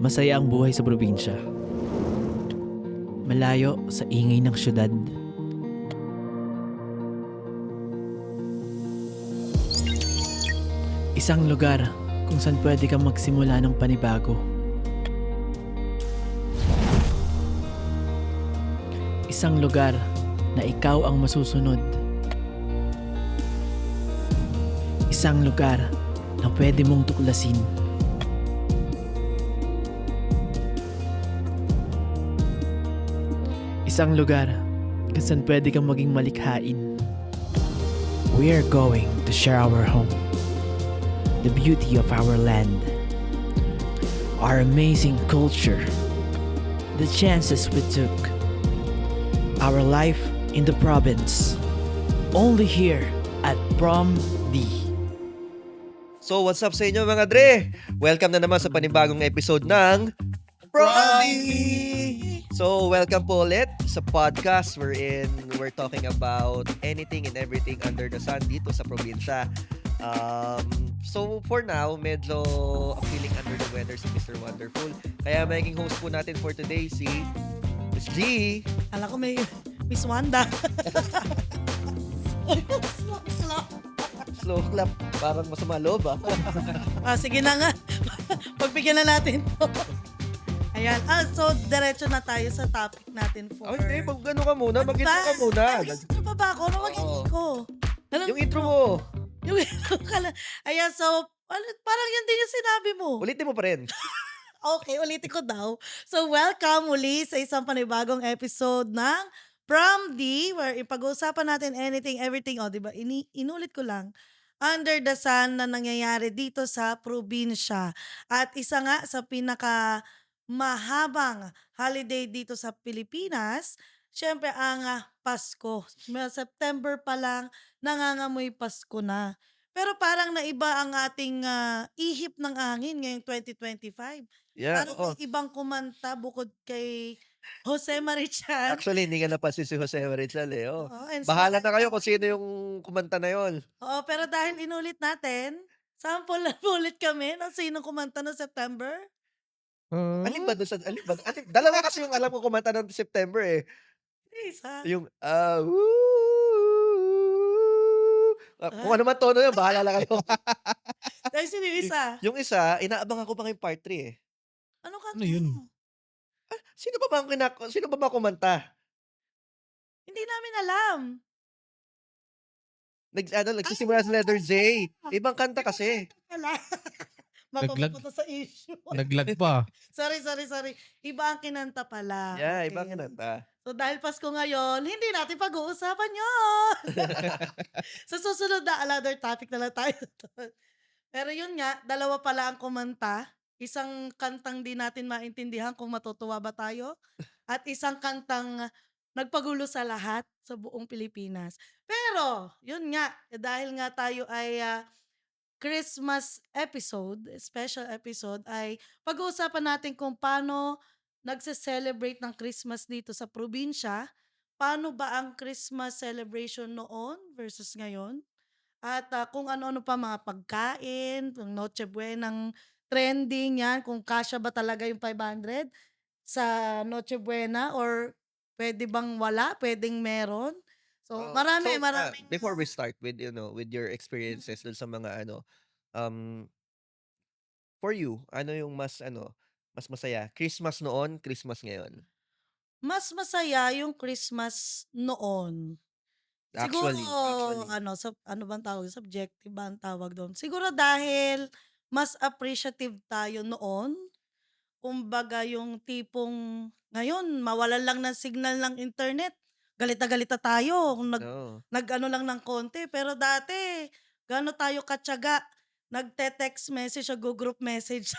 Masaya ang buhay sa probinsya. Malayo sa ingay ng syudad. Isang lugar kung saan pwede kang magsimula ng panibago. Isang lugar na ikaw ang masusunod. Isang lugar na pwede mong tuklasin. Isang lugar kung saan pwede kang maging malikhain. We are going to share our home, the beauty of our land, our amazing culture, the chances we took, our life in the province, only here at Prom D. So what's up sa inyo mga Dre? Welcome na naman sa panibagong episode ng Prodi! So welcome po ulit sa podcast wherein we're talking about anything and everything under the sun dito sa probinsya. So for now, medyo feeling under the weather si Mr. Wonderful. Kaya magiging host po natin for today si Miss G. Alam ko may Miss Wanda. Slow clap. Parang masama loob ah. Sige na nga. Pagbigyan na natin to. Ayan. So diretso na tayo sa topic natin for... Ay, hindi. Mag-ano ka muna. Ano Mag-intro ba? ka muna. Ano pa ba ako? Ano mag-intro? Yung intro mo. Yung intro ka lang. Ayan, so parang yun din yung sinabi mo. Ulitin mo pa rin. Okay, ulitin ko daw. So welcome muli sa isang panibagong episode ng Prom D, where ipag-uusapan natin anything, everything. O, diba? Inulit ko lang. Under the sun na nangyayari dito sa probinsya. At isa nga sa pinaka mahabang holiday dito sa Pilipinas, syempre ang Pasko. September pa lang, nangangamoy Pasko na. Pero parang naiba ang ating ihip ng hangin ngayong 2025. Yeah, Parang oo. may ibang kumanta bukod kay Jose Marichan. Actually, hindi ka napansin si Jose Rizal eh. Oh. Oo, and Bahala na so- kayo kung sino yung kumanta na yon. Oo, pero dahil inulit natin, sample na ulit kami ng sino kumanta ng September. Alin ba doon sa... Dalawa kasi yung alam ko kumanta ng September eh. Isa. Yung... kung ano man tono yun, bahala na kayo. Dahil sino yung isa? Yung isa, inaabang ako pa ngayong part 3 eh. Ano kanta? Ano yun? Sino ba ba kumanta? Hindi namin alam. Nagsisimula sa letter J. Ibang kanta kasi. Wala. Naglag. Mapapunta sa issue. Naglag pa. Sorry. Iba ang kinanta pala. Yeah, Okay. ibang kinanta. So dahil Pasko ngayon, hindi natin pag-uusapan yun. Sa susunod na another topic na lang tayo. Pero yun nga, dalawa pala ang kumanta. Isang kantang di natin maintindihan kung matutuwa ba tayo. At isang kantang nagpagulo sa lahat sa buong Pilipinas. Pero, yun nga, dahil nga tayo ay Christmas episode, special episode, ay pag-uusapan natin kung paano nagse-celebrate ng Christmas dito sa probinsya. Paano ba ang Christmas celebration noon versus ngayon? At kung ano-ano pa mga pagkain, yung Noche Buenang trending yan, kung kasya ba talaga yung 500 sa Noche Buena or pwede bang wala, pwedeng meron. So, marami. Before we start with with your experiences dun sa mga for you, ano yung mas masaya? Christmas noon, Christmas ngayon? Mas masaya yung Christmas noon. Siguro, Actually. ano bang tawag? Subjective ba ang tawag doon? Siguro dahil mas appreciative tayo noon. Kumbaga yung tipong ngayon, mawalan lang ng signal ng internet. Galit na galit na tayo. Kung No. nag-ano lang ng konti. Pero dati, gaano tayo katyaga. Nagte-text message o group message.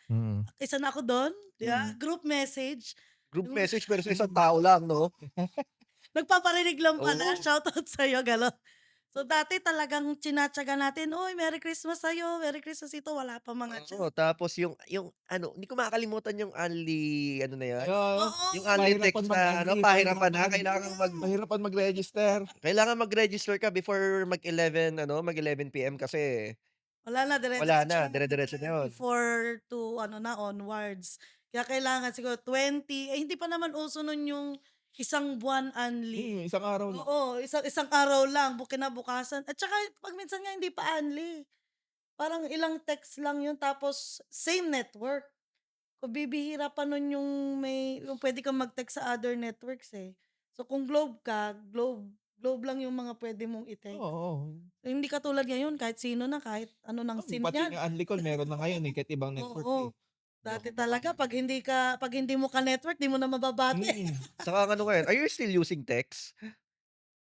Mm. Isa na ako doon. Yeah, Mm. group message. Group message pero sa isang tao lang, no? Nagpaparinig lang pala. Oo. Shoutout sa'yo, gano'n. So, dati talagang tinatyaga natin, "Uy, Merry Christmas sa'yo, Merry Christmas ito." Wala pa mga Oo, tapos yung hindi ko makakalimutan yung only, ano na yan? Oo. Yung only text na, pahirapan na, Mahirapan mag-register. kailangan mag-register ka before mag-11 PM kasi Wala na, Wala na, dire-diretso dire-diretso na yun. 24 to ano na, onwards. Kaya kailangan siguro 20, hindi pa naman uso nun yung isang buwan only. Isang araw lang. Oo, isang araw lang, kinabukasan. At saka pag minsan nga hindi pa only. Parang ilang text lang yun tapos same network. Kung bibihira pa nun yung pwede kang mag-text sa other networks eh. So kung Globe ka, Globe lang yung mga pwede mong i-text. Oo. Hindi katulad ngayon, kahit sino na, kahit ano ng SIM Pati yan. nga Unli Call meron na ngayon kahit ibang network Oo. Dati talaga, pag hindi mo ka-network, di mo na mababate. Saka ano ngayon, are you still using text?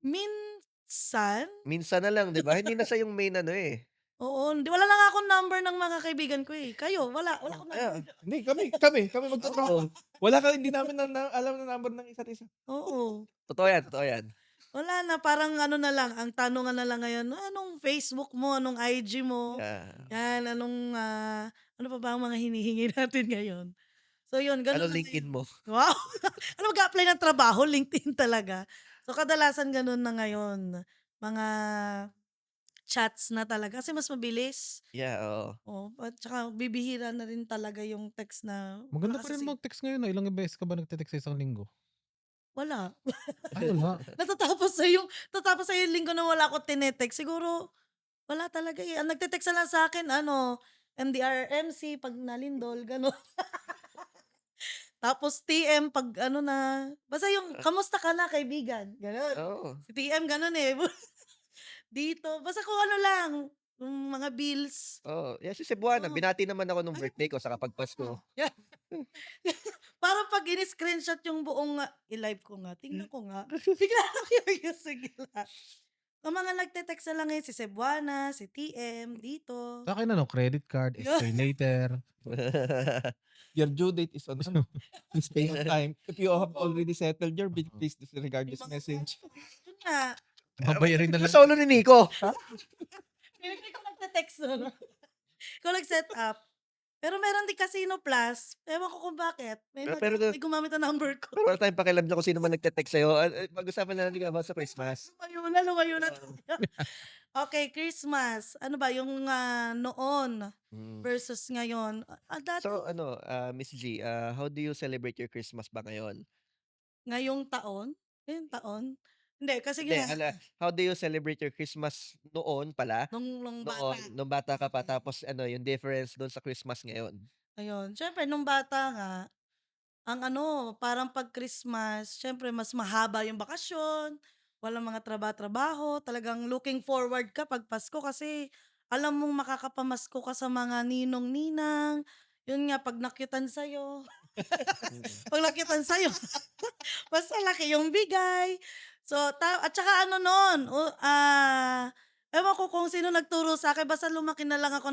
Minsan, Minsan na lang, di ba? Hindi na siya yung main ano eh. oo, wala lang akong number ng mga kaibigan ko eh. Kayo, wala akong number. Hindi, kami magtatrabaho. Hindi namin alam na number ng isa't isa. Oo. Totoo yan. Wala na, parang ano na lang, ang tanungan na lang ngayon, anong Facebook mo, anong IG mo, Yeah. yan, ano pa ba ang mga hinihingi natin ngayon? So yun, ganun Ano na LinkedIn mo? Wow! Ano mag-a-apply ng trabaho? LinkedIn talaga. So kadalasan ganun na ngayon. Mga chats na talaga kasi mas mabilis. Yeah, oo. Oh, at saka bibihira na rin talaga yung text na Maganda wala pa rin kasi mag-text ngayon. Ilang beses ka ba nagte-text sa isang linggo? wala. Wala. Natatapos sa yung linggo na wala ako tinetext. Siguro wala talaga eh. Ang nagte-text na lang sa akin, MDRMC pag nalindol, gano'n. Tapos TM pag ano na, basta yung kamusta ka na kaibigan, gano'n. Oo. Si TM gano'n eh. Dito, basta kung ano lang, yung mga bills. Oh, yeah, si Cebuana, Oo. binati naman ako nung birthday ko sa kapag Pasko. Yeah. Parang pag ini-screenshot yung buong i-live ko nga, tingnan ko nga. Bigla ako curious, bigla. Ang mga nagte-text na lang ngayon, si Cebuana, si TM, dito. Sa akin credit card, pay later. Your due date is on please pay on time. If you have already settled your bill, please disregard this Yung mga message. Yun nga. Babayarin na lang. Solo ni Nico. Hindi ko nagte-text nun. Ikaw nag-set up. Pero meron din Casino Plus. Ewan ko kung bakit. May gumamit ang number ko. Pero wala tayong pakialam na kung sino man nagte-text sa'yo. Pag-usapan na natin about sa Christmas. Lumayo na tayo. Okay, Christmas. Ano ba, yung noon versus ngayon. Dati, So, Miss G, how do you celebrate your Christmas ba ngayon? ngayong taon? Ngayong taon? Hindi, kasi Hindi, how do you celebrate your Christmas noon pala? nung bata. Nung bata ka pa, tapos yung difference doon sa Christmas ngayon? Ayun. Siyempre, nung bata nga, parang pag Christmas, siyempre mas mahaba yung bakasyon, walang mga trabaho, talagang looking forward ka pag Pasko kasi alam mong makakapamasko ka sa mga ninong-ninang. Yun nga, pag nakyutan sa'yo, mas malaki yung bigay. So, at saka ewan ko kung sino nagturo sa akin, basta lumaki na lang ako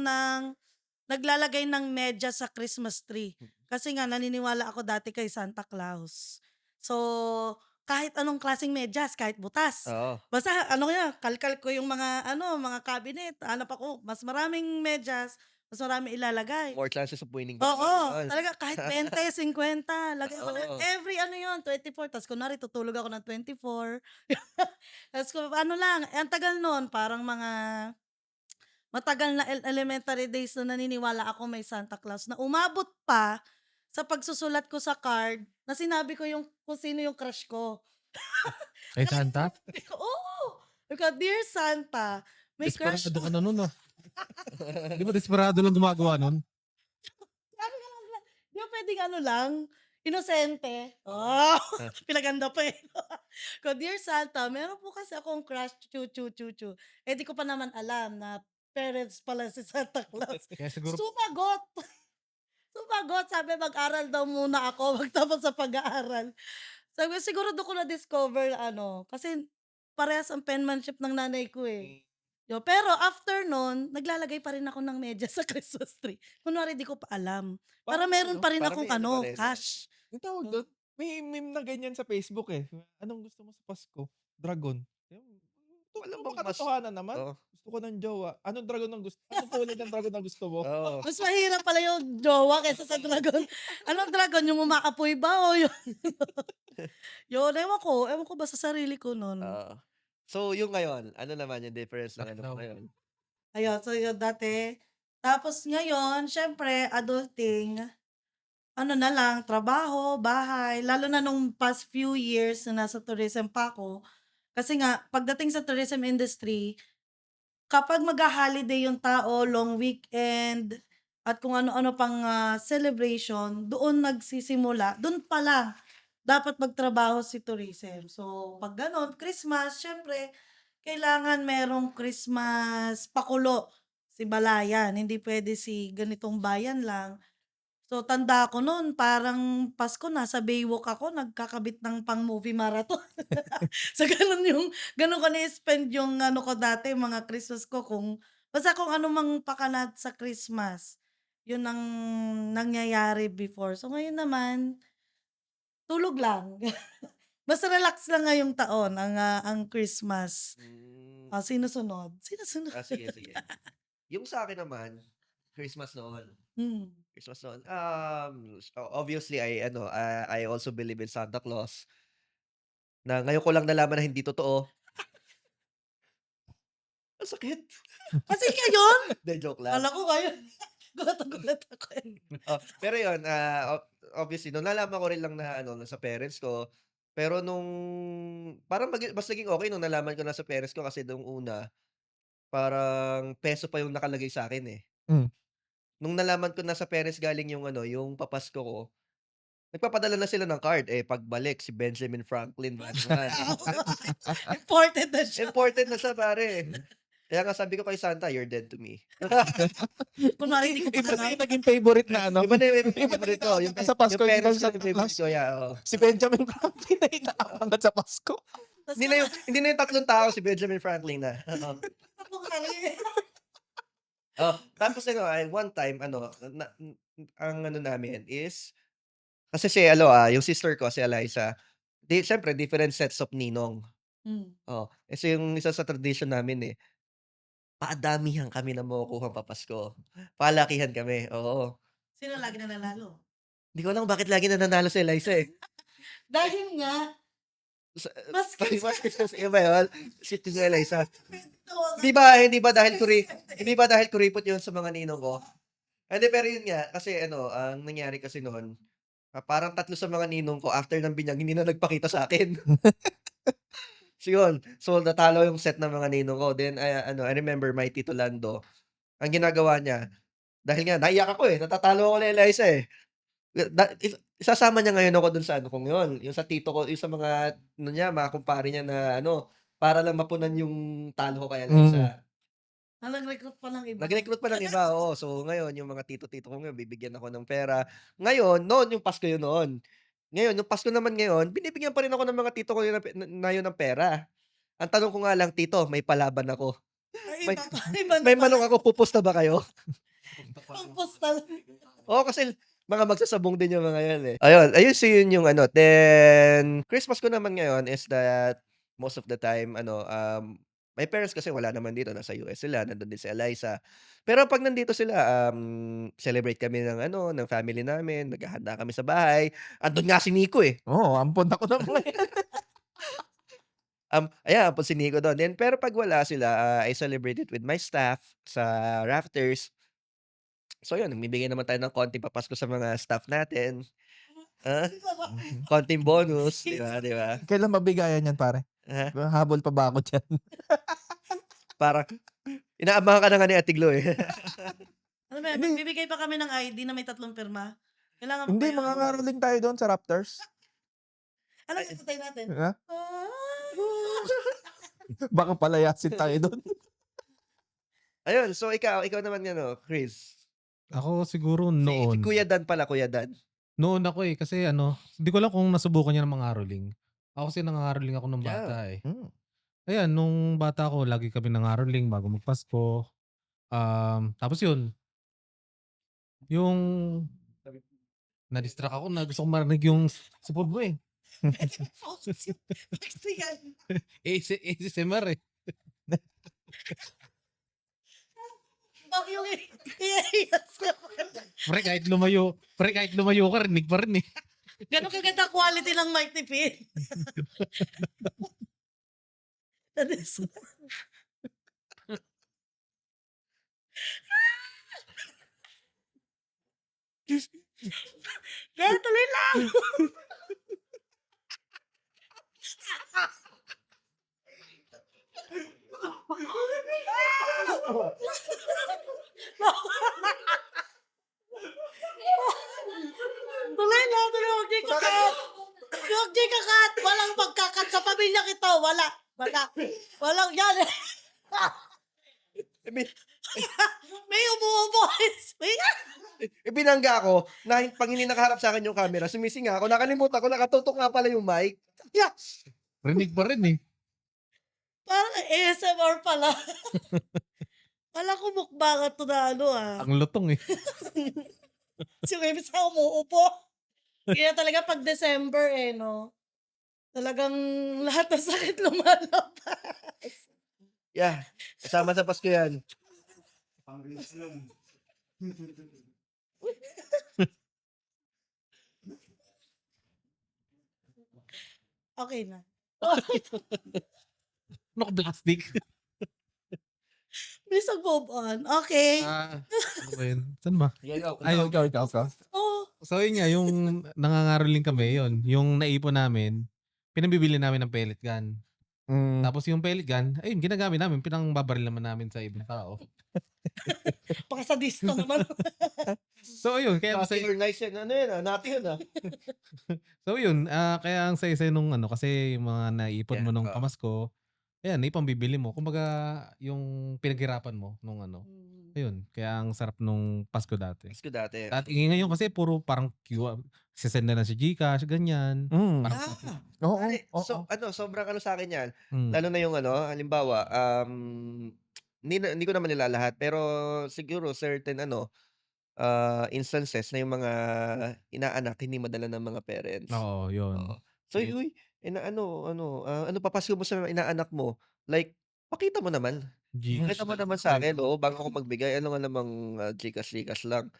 naglalagay ng medyas sa Christmas tree. Kasi nga, naniniwala ako dati kay Santa Claus. So, kahit anong klaseng medyas, kahit butas. Oo. Basta, kalkal ko yung mga cabinet. Hanap ako, mas maraming medyas, mas maraming ilalagay. More chances of winning. Oo, talaga, kahit 20, 50, lagay ko na, Oo. every 24. Tapos kunwari, tutulog ako ng 24. Tapos ang tagal nun, parang matagal na elementary days na naniniwala ako may Santa Claus na umabot pa sa pagsusulat ko sa card na sinabi ko kung sino yung crush ko. Kay Santa? Oo! Dear Santa, may crush Desperado ko. ka na nun Di ba desperado lang gumagawa nun? Sabi ko lang, di ba pwedeng lang, inosente. Oh, pinaganda pa eh. Dear Santa, meron po kasi akong crush, chu. Di ko pa naman alam na parents pala si Santa Claus. Kaya siguro, Sumagot, sabi mag-aral daw muna ako, magtapos sa pag-aaral. Sabi siguro doon ko na-discover kasi parehas ang penmanship ng nanay ko eh. Pero after nun, naglalagay pa rin ako ng medyas sa Christmas tree. Kunwari di ko pa alam. Para meron pa rin para akong may pa rin. cash. yung tawag doon, may meme na ganyan sa Facebook eh. Anong gusto mo sa Pasko? Dragon. Alam Alam mo, mo, katotohanan naman. Oo. Gusto ko ng jowa. Anong dragon ang gusto? Anong kulay ng dragon ang gusto mo? Oo. Mas mahirap pala yung jowa kaysa sa dragon. Anong dragon? Yung umaapoy ba o yun? Yun, ewan ko ba sa sarili ko nun. So, yung ngayon, ano naman yung difference ng Lockdown. ngayon? Ayun, so yun dati. Tapos ngayon, syempre, adulting, ano na lang, trabaho, bahay, lalo na nung past few years na nasa tourism pa ako. Kasi nga, pagdating sa tourism industry, kapag magha-holiday yung tao, long weekend, at kung ano-ano pang celebration, doon nagsisimula, doon pa lang, dapat magtrabaho si tourism. So, pag ganon, Christmas, syempre, kailangan merong Christmas pakulo si Balayan. Hindi pwede si ganitong bayan lang. So, tanda ko noon, parang Pasko, nasa Baywalk ako, nagkakabit ng pang-movie marathon. So, ganun ko ni-spend yung ano ko dati, mga Christmas ko, basta kung ano mang pakanat sa Christmas, yun ang nangyayari before. So, ngayon naman, tulog lang. Basta relax lang ngayong taon, ang Christmas. Mm. Sinusunod. Sinusunod. Sige, sige. Yung sa akin naman, Christmas noon. Hmm. Christmas noon. Obviously, I also believe in Santa Claus. Na ngayon ko lang nalaman na hindi totoo. Ang sakit. Kasi ngayon, Hindi, joke lang. kala ko ngayon. Gulat na gulat ako. Pero yun, obviously, nung nalaman ko rin lang na sa parents ko, pero nung parang mas naging okay nung nalaman ko na sa parents ko kasi nung una, parang peso pa yung nakalagay sa akin eh. Hmm. Nung nalaman ko na sa parents galing yung papasko ko, nagpapadala na sila ng card. Pagbalik, si Benjamin Franklin ba naman. Important na siya. Important na siya, pare. Kaya nga sabi ko kay Santa, you're dead to me. Kunwari hindi ko Iba pa na yung naging favorite na ano. Iba na yung favorite ko. Yung, Sa Pasko, yung parents yung ko yung favorite ko. Yeah, oo. Si Benjamin Franklin na inaabangan sa Pasko. Hindi na yung tatlong tao si Benjamin Franklin na. Tapos one time, ang namin is, kasi yung sister ko, si Eliza, syempre, different sets of ninong. Kasi yung isa sa tradition namin paadamihan kami na makukuhang papasko. Palakihan kami, oo. Sino lagi nananalo? Hindi ko alam bakit lagi nananalo si Eliza Dahil nga, mas Iba yun, si Eliza. Hindi ba dahil kuripot yun sa mga ninong ko? Hindi, pero yun nga, kasi ang nangyari kasi noon, parang 3 sa mga ninong ko after ng binyag, hindi na nagpakita sa akin. So yun, natalo yung set ng mga ninong ko. Then, I remember my Tito Lando, ang ginagawa niya, dahil nga, naiyak ako natatalo ako kay Eliza isasama niya ngayon ako dun sa kung yun, yung sa tito ko, yung sa mga, mga kumpare niya na para lang mapunan yung talo ko kay Eliza. nag-recruit pa ng iba. Nag-recruit pa ng iba, oo. So, ngayon, yung mga tito-tito ko ngayon, bibigyan ako ng pera. Ngayon, noon, yung Pasko yun noon. Ngayon, yung Pasko naman ngayon, binibigyan pa rin ako ng mga tito ko yun na yun ng pera. Ang tanong ko nga lang, tito, may palaban ako. May manok ako, pupusta ba kayo? Postal. Oo, kasi mga magsasabong din yung mga yan Ayun, so yun yung Then, Christmas ko naman ngayon is that most of the time, my parents kasi wala naman dito, nasa US sila, nandun din si Eliza. Pero pag nandito sila, celebrate kami ng family namin, naghahanda kami sa bahay. Andun nga si Nico Oo, ampon ako na mga yan. Ayan, ampun si Nico doon. Then, pero pag wala sila, I celebrate it with my staff sa Rafters. So yun, nagbibigay naman tayo ng konting papasko sa mga staff natin. Konting bonus, di ba? Kailan mabigayan yan, pare? Ha? Habol pa ba ako dyan? Parang, inaabangan ka na nga ni Ate Glo Ano ba, magbibigay pa kami ng ID na may 3 pirma. Kailangan Hindi, pa mga ngaroling tayo doon sa Raptors. Ano yung tatay natin? Ha? Baka palayasin tayo doon. Ayun, so ikaw naman Chris. Ako siguro Si noon. Kuya Dan pala, Kuya Dan. Noon ako kasi hindi ko lang kung nasubukan niya ng mangaroling. Ako kasi nangangaroling ako nung bata Ayan, nung bata ako, lagi kami nangaroling bago magpasko. Tapos yun, yung na-distract ako na gusto ko marinig yung support mo si Semar Yung yes. Pre, kahit lumayo ka, rinig pa rin Gano'ng kaganda quality ng mic ni Pin. Kaya tuloy lang. Tuloy lang, tuloy. Huwag di kakat. Huwag di kakat. Walang pagkakat sa pamilya kita. Wala. Walang yan. May umuuboys. Binangga ako na pag hindi nakaharap sa akin yung camera, sumisinga ako. Nakalimutan ko, nakatutok nga pala yung mic. Rinig pa rin eh. Parang ASMR pala. Wala ko mukbangan to na Ang lutong eh. Si Webs sa umuupo. Kaya talaga pag December no? Talagang lahat ng sakit lumalabas. Yeah, kasama sa Pasko yan. Okay na. Ano ka plastic? Please move on. Okay. Ano ba yun? Saan ba? Ay, Ikaw. Oh, so yun nga, yung nangangaroling kami, yun. Yung naipon namin, pinabibili namin ng pellet gun. Tapos yung pellet gun, ayun, ginagamit namin, pinangbabaril naman namin sa ibang tao. pakasadisto naman. So ayun, kaya Kasi masaya. nice yan. Ano yan natin yun So yun, kaya ang saya-saya nung kasi yung mga naipon mo nung pamasko, ayan, ipambibili mo. Kumbaga, yung pinaghirapan mo nung ayun, kaya ang sarap nung Pasko dati. Pasko dati. At ngayon kasi puro parang sisend na lang si Gcash, ganyan. Parang, Oo. So, sobrang sa akin yan. mm, Lalo na yung halimbawa, hindi ko naman nila lahat, pero siguro certain instances na yung mga inaanak hindi madala ng mga parents. oo, yun. Oo. So, uy, ano papasko mo sa inaanak mo? Like, pakita mo naman. Gcash. Pakita mo naman sa akin, bago ako magbigay. Ano nga namang Gcash lang.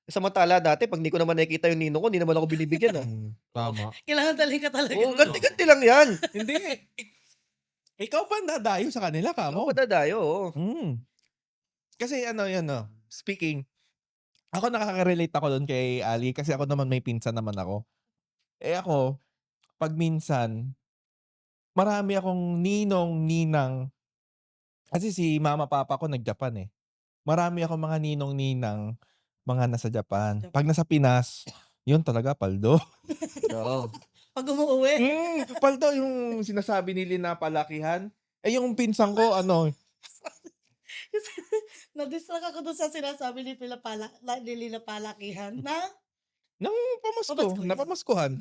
Samantala dati, pag hindi ko naman nakikita yung ninong ko, hindi naman ako binibigyan. Tama. Kailangan dali ka talaga. Oo, ganti-ganti lang yan. Hindi. Ikaw pa nadayo sa kanila ka Ako mo. padadayo, oo. Kasi speaking, ako nakaka-relate ako doon kay Ali kasi ako naman may pinsan naman ako. Ako, pag minsan, marami akong ninong-ninang. Kasi si mama papa ko nag-Japan eh. Marami akong mga ninong-ninang mga nasa Japan. Pag nasa Pinas, yun talaga paldo. Oo. Pag umuwi. Paldo yung sinasabi nila na palakihan. Yung pinsan ko, Na-distract ako doon sa sinasabi ni Lila Palakihan na nang pamasko, Pamasko. napamaskuhan.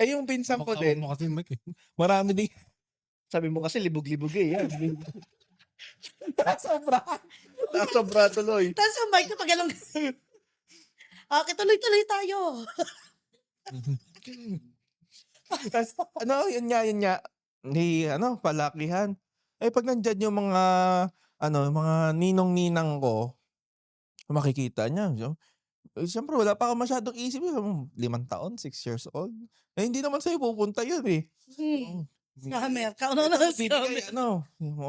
Yung pinsan ko Baka din, mo kasi mic eh. marami din. Sabi mo kasi libog-libog eh. Yan. Sobra. Sobra tuloy. tapos ang mic na pag anong okay, tuloy-tuloy tayo. Tapos, yun nga. Palakihan. Pag nandyan yung mga, mga ninong-ninang ko, makikita niya. Siyempre, wala pa ako masyadong isip. 5 taon, 6 years old. Hindi naman sa'yo pupunta yun eh. Scammer. Kauno na Bibigay, scammer.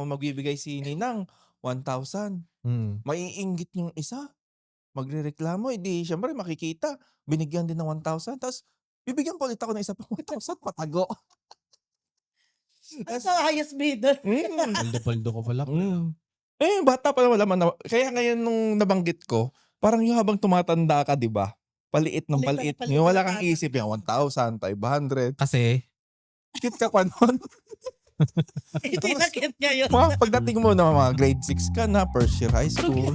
magbibigay si Ninang 1,000. Maiinggit yung isa. Magrereklamo, siyempre makikita. Binigyan din ng 1,000. Tapos, bibigyan pa ulit ako ng isa pang 1,000. Patago. Ang sa highest bidder. Paldo ko pala. Bata pa naman naman. Kaya ngayon nung nabanggit ko, parang yung habang tumatanda ka, di ba? Paliit ng paliit. Palit Yung wala ng kang bata. isip yung 1,000, 500. Kasi, Cute ka pa nun. Itinakit niya yun. Pagdating mo na mga grade 6 ka na, first year high school.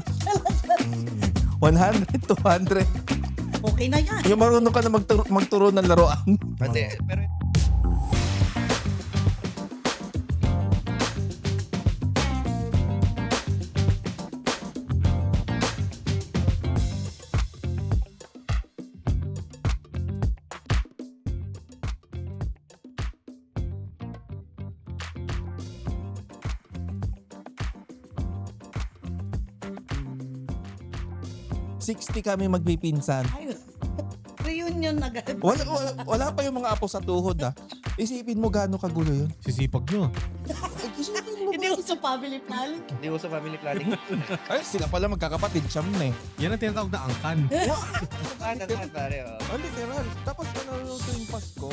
100, 200. Okay na yan. Yung marunong ka na magturo ng laruan. Pero $60 kami magpipinsan. Ay, reunion agad. Wala pa yung mga apo sa tuhod ah. Isipin mo gaano kagulo yun. sisipag nyo. Isipin mo Hindi uso family planning. Hindi uso family planning. Ay, sila pala magkakapatid, siyam na eh. Yan ang tinatawag na angkan. Ano pare, oh. Oh, literal. Tapos ano tuwing Pasko,